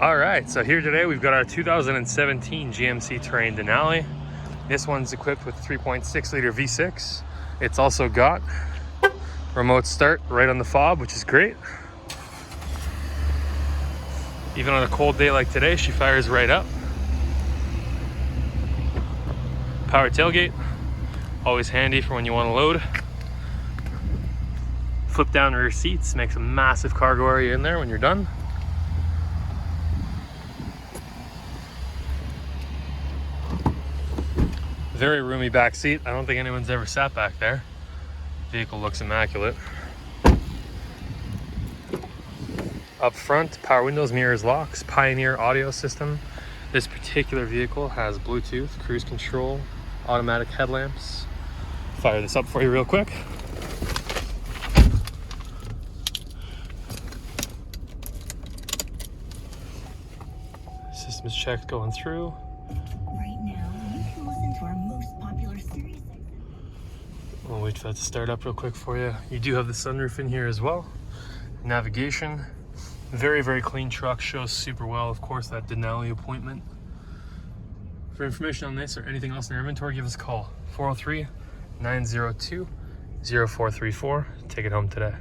All right, so here today we've got our 2017 GMC Terrain Denali. This one's equipped with 3.6 liter V6. It's also got remote start right on the fob, which is great. Even on a cold day like today, she fires right up. Power tailgate, always handy for when you want to load. Flip down rear seats, makes a massive cargo area in there when you're done. Very roomy back seat. I don't think anyone's ever sat back there. Vehicle looks immaculate. Up front, power windows, mirrors, locks, Pioneer audio system. This particular vehicle has Bluetooth, cruise control, automatic headlamps. Fire this up for you real quick. Systems check going through. Right now, you can listen to our most popular series. I'll wait for that to start up real quick for you. You do have the sunroof in here as well. Navigation. Very, very clean truck. Shows super well, of course, that Denali appointment. For information on this or anything else in your inventory, give us a call. 403-902-0434. Take it home today.